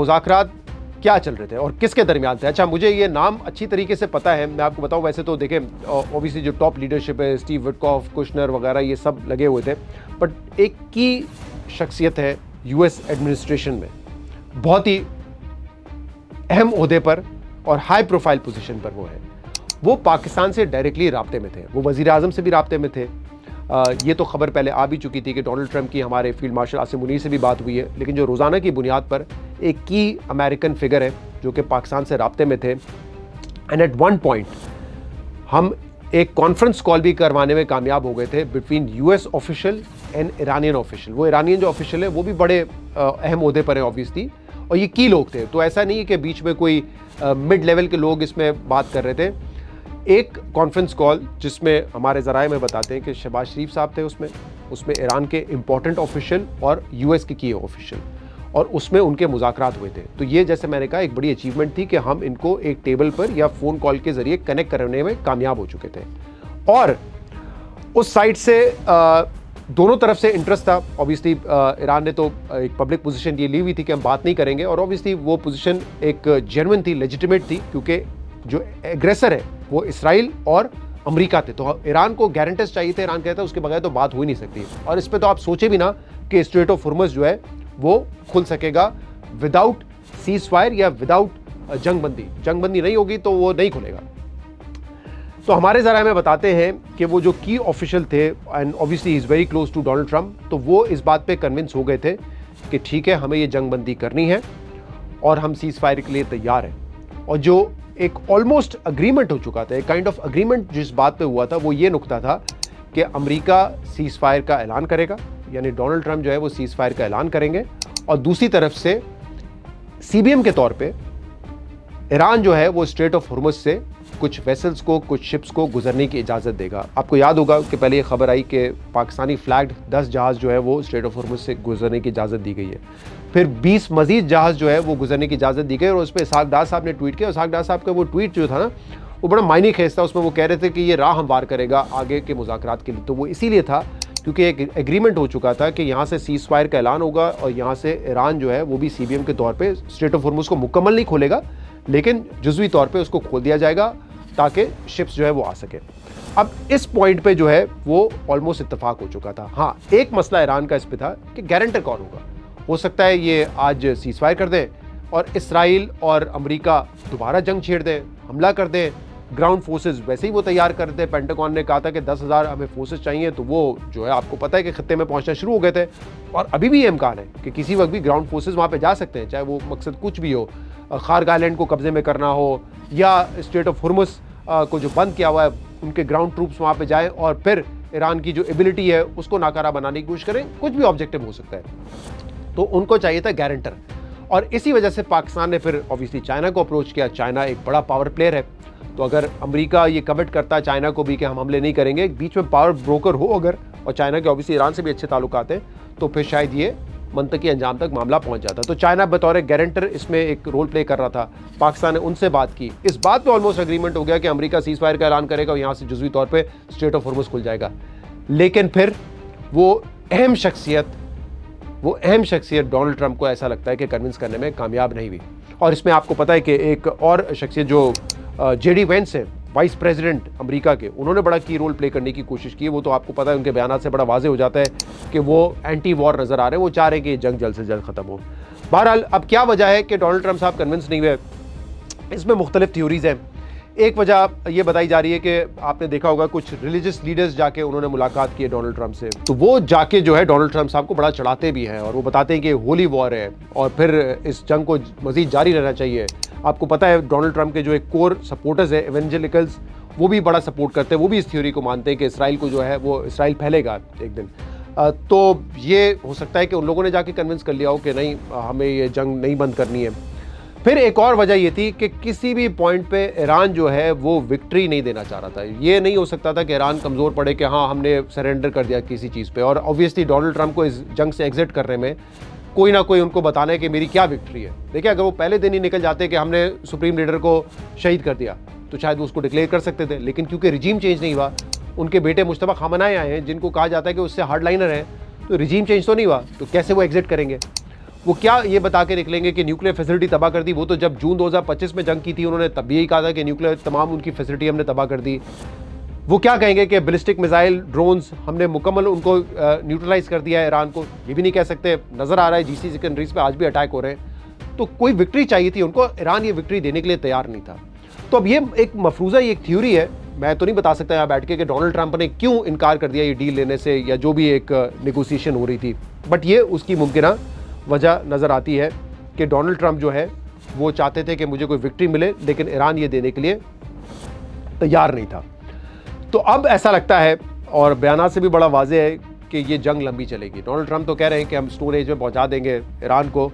मुज़ाकरात क्या चल रहे थे और किसके दरमियान थे। अच्छा, मुझे ये नाम अच्छी तरीके से पता है, मैं आपको बताऊं। वैसे तो देखें, ऑब्वियसली जो टॉप लीडरशिप है, स्टीव विटकॉफ, कुशनर वगैरह, ये सब लगे हुए थे, बट एक की शख्सियत है यूएस एडमिनिस्ट्रेशन में, बहुत ही अहम ओहदे पर और हाई प्रोफाइल पोजीशन पर वो पाकिस्तान से डायरेक्टली राब्ते में थे। वो वज़ीर आज़म से भी राब्ते में थे। ये तो खबर पहले आ भी चुकी थी कि डोनाल्ड ट्रंप की हमारे फील्ड मार्शल आसिम मुनीर से भी बात हुई है, लेकिन जो रोज़ाना की बुनियाद पर एक की अमेरिकन फिगर है जो कि पाकिस्तान से राब्ते में थे। एंड एट वन पॉइंट हम एक कॉन्फ्रेंस कॉल भी करवाने में कामयाब हो गए थे between US official and Iranian official. वो ईरानियन जो ऑफिशियल है वो भी बड़े अहम ओहदे पर है ऑब्वियसली, और ये की लोग थे। तो ऐसा नहीं है कि बीच में कोई मिड लेवल के लोग इसमें बात कर रहे थे। एक कॉन्फ्रेंस कॉल जिसमें हमारे ज़राए में बताते हैं कि शहबाज शरीफ साहब थे उसमें ईरान के इंपॉर्टेंट ऑफिशियल और यूएस के की ऑफिशियल, और उसमें उनके मुज़ाकरात हुए थे। तो ये, जैसे मैंने कहा, एक बड़ी अचीवमेंट थी कि हम इनको एक टेबल पर या फ़ोन कॉल के ज़रिए कनेक्ट करने में कामयाब हो चुके थे। और उस साइड से दोनों तरफ से इंटरेस्ट था। ऑब्वियसली ईरान ने तो एक पब्लिक पोजीशन ये ली हुई थी कि हम बात नहीं करेंगे, और ऑब्वियसली वो पोजीशन एक जेन्युइन थी, लेजिटिमेट थी, क्योंकि जो एग्रेसर है वो इसराइल और अमेरिका थे। तो ईरान को गारंटीज चाहिए थे। ईरान कहता है उसके बगैर तो बात हो ही नहीं सकती। और इस पर तो आप सोचे भी ना कि स्ट्रेट ऑफ हुर्मुज़ जो है वो खुल सकेगा विदाउट सीज फायर या विदाउट जंगबंदी नहीं होगी तो वो नहीं खुलेगा। तो हमारे ज़रा में बताते हैं कि वो जो की ऑफिशियल थे, and obviously is very close to Donald Trump, तो वो इस बात पे कन्विंस हो गए थे कि ठीक है, हमें ये जंगबंदी करनी है और हम सीज फायर के लिए तैयार हैं। और जो एक ऑलमोस्ट अग्रीमेंट हो चुका था, एक काइंड ऑफ अग्रीमेंट जिस बात पे हुआ था, वो ये नुकता था कि अमेरिका सीज फायर का ऐलान करेगा, यानी डोनाल्ड ट्रंप जो है वो सीज फायर का ऐलान करेंगे, और दूसरी तरफ से सीबीएम के तौर पे ईरान जो है वो स्ट्रेट ऑफ हुर्मुज़ से कुछ वेसल्स को, कुछ शिप्स को गुजरने की इजाज़त देगा। आपको याद होगा कि पहले ये खबर आई कि पाकिस्तानी फ्लैग्ड 10 जहाज़ जो है वो स्ट्रेट ऑफ हुर्मुज़ से गुजरने की इजाज़त दी गई है। फिर 20 मजीद जहाज़ जो है वो गुजरने की इजाज़त दी गई, और उस पर इसहाक डार साहब ने ट्वीट किया। इसहाक डार साहब का वो ट्वीट जो था ना, वो बड़ा मायने खेज था। उसमें वो कह रहे थे कि ये राह हमवार करेगा आगे के मुज़ाकरात के लिए। तो वो इसीलिए था क्योंकि एक एग्रीमेंट हो चुका था कि यहाँ से सीज फायर का ऐलान होगा, और यहाँ से ईरान जो है वो भी सीबीएम के तौर पे स्ट्रेट ऑफ हुर्मुज़ को मुकम्मल नहीं खोलेगा, लेकिन जुज़वी तौर पे उसको खोल दिया जाएगा ताकि शिप्स जो है वो आ सके। अब इस पॉइंट पे जो है वो ऑलमोस्ट इत्तेफाक हो चुका था। हाँ, एक मसला ईरान का इस पे था कि गारंटर कौन होगा। हो सकता है ये आज सीज फायर कर दें और इसराइल और अमेरिका दोबारा जंग छेड़ दें, हमला कर दें। ग्राउंड फोर्सेस वैसे ही वो तैयार कर दें। पेंटागन ने कहा था कि 10,000 हमें फोर्सेस चाहिए, तो वो जो है आपको पता है कि खत्ते में पहुंचना शुरू हो गए थे, और अभी भी ये इम्कान है कि किसी वक्त भी ग्राउंड फोर्सेस वहाँ पे जा सकते हैं, चाहे वो मकसद कुछ भी हो, खार्ग आइलैंड को कब्जे में करना हो, या स्ट्रेट ऑफ हुर्मुज़ को जो बंद किया हुआ है उनके ग्राउंड ट्रूप्स वहाँ पे जाएं और फिर ईरान की जो एबिलिटी है उसको नाकारा बनाने की कोशिश करें। कुछ भी ऑब्जेक्टिव हो सकता है, तो उनको चाहिए था गारंटर। और इसी वजह से पाकिस्तान ने फिर ऑब्वियसली चाइना को अप्रोच किया। चाइना एक बड़ा पावर प्लेयर है, तो अगर अमेरिका ये कमिट करता है चाइना को भी कि हम हमले नहीं करेंगे, बीच में पावर ब्रोकर हो अगर, और चाइना के ऑब्वियसली ईरान से भी अच्छे ताल्लुकात हैं, तो फिर शायद ये मंतकी अंजाम तक मामला पहुंच जाता। तो चाइना बतौर गारंटर इसमें एक रोल प्ले कर रहा था। पाकिस्तान ने उनसे बात की, इस बात पे ऑलमोस्ट एग्रीमेंट हो गया कि अमेरिका सीज फायर का ऐलान करेगा और यहाँ से जुज़वी तौर पे स्ट्रेट ऑफ हुर्मुज़ खुल जाएगा। लेकिन फिर वो अहम शख्सियत डोनाल्ड ट्रंप को ऐसा लगता है कि कन्विंस करने में कामयाब नहीं हुई। और इसमें आपको पता है कि एक और शख्सियत जो जेडी वेंस है, वाइस प्रेसिडेंट अमेरिका के, उन्होंने बड़ा की रोल प्ले करने की कोशिश की। वो तो आपको पता है, उनके बयान से बड़ा वाज़ेह हो जाता है कि वो एंटी वॉर नज़र आ रहे हैं, वो चाह रहे हैं कि जंग जल्द से जल्द ख़त्म हो। बहरहाल, अब क्या वजह है कि डोनाल्ड ट्रंप साहब कन्विंस नहीं हुए, इसमें मुख्तलिफ थ्योरीज़ हैं। एक वजह ये बताई जा रही है कि आपने देखा होगा कुछ रिलीजियस लीडर्स जाके उन्होंने मुलाकात की है डोनाल्ड ट्रंप से, तो वो जाके जो है डोनाल्ड ट्रंप साहब को बड़ा चढ़ाते भी हैं, और वो बताते हैं कि होली वॉर है और फिर इस जंग को मज़ीद जारी रहना चाहिए। आपको पता है डोनाल्ड ट्रंप के जो एक कोर सपोर्टर्स है एवेंजेलिकल्स, वो भी बड़ा सपोर्ट करते हैं, वो भी इस थ्योरी को मानते हैं कि इसराइल को जो है वो इसराइल फैलेगा एक दिन। तो ये हो सकता है कि उन लोगों ने जाके कन्विंस कर लिया हो कि नहीं, हमें ये जंग नहीं बंद करनी है। फिर एक और वजह ये थी कि किसी भी पॉइंट पे ईरान जो है वो विक्ट्री नहीं देना चाह रहा था। ये नहीं हो सकता था कि ईरान कमज़ोर पड़े कि हाँ हमने सरेंडर कर दिया किसी चीज़ पे, और ऑब्वियसली डोनाल्ड ट्रंप को इस जंग से एग्जिट करने में कोई ना कोई उनको बताना है कि मेरी क्या विक्ट्री है। देखिए, अगर वो पहले दिन ही निकल जाते कि हमने सुप्रीम लीडर को शहीद कर दिया, तो शायद वो उसको डिक्लेयर कर सकते थे, लेकिन क्योंकि रिजीम चेंज नहीं हुआ, उनके बेटे मुश्तबा खामनाई आए हैं जिनको कहा जाता है कि उससे हार्ड लाइनर हैं, तो रिजीम चेंज तो नहीं हुआ, तो कैसे वो एग्जिट करेंगे। वो क्या ये बता के निकलेंगे कि न्यूक्लियर फैसिलिटी तबाह कर दी? वो तो जब जून 2025 में जंग की थी उन्होंने तब भी यही कहा था कि न्यूक्लियर तमाम उनकी फैसिलिटी हमने तबाह कर दी। वो क्या कहेंगे कि बैलिस्टिक मिसाइल ड्रोन्स हमने मुकम्मल उनको न्यूट्रलाइज कर दिया है ईरान को? ये भी नहीं कह सकते। नज़र आ रहा है जीसीसी कंट्रीज पे आज भी अटैक हो रहे हैं। तो कोई विक्ट्री चाहिए थी उनको, ईरान ये विक्ट्री देने के लिए तैयार नहीं था। तो अब ये एक मफरूज़ा, ये एक थ्योरी है, मैं तो नहीं बता सकता यहाँ बैठ के कि डोनाल्ड ट्रंप ने क्यों इनकार कर दिया ये डील लेने से या जो भी एक नेगोशिएशन हो रही थी, बट ये उसकी मुमकिन वजह नज़र आती है कि डोनाल्ड ट्रंप जो है वो चाहते थे कि मुझे कोई विक्ट्री मिले, लेकिन ईरान ये देने के लिए तैयार नहीं था। तो अब ऐसा लगता है, और बयान से भी बड़ा वाज़ेह है कि ये जंग लंबी चलेगी। डोनाल्ड ट्रंप तो कह रहे हैं कि हम स्टोन एज में पहुंचा देंगे ईरान को,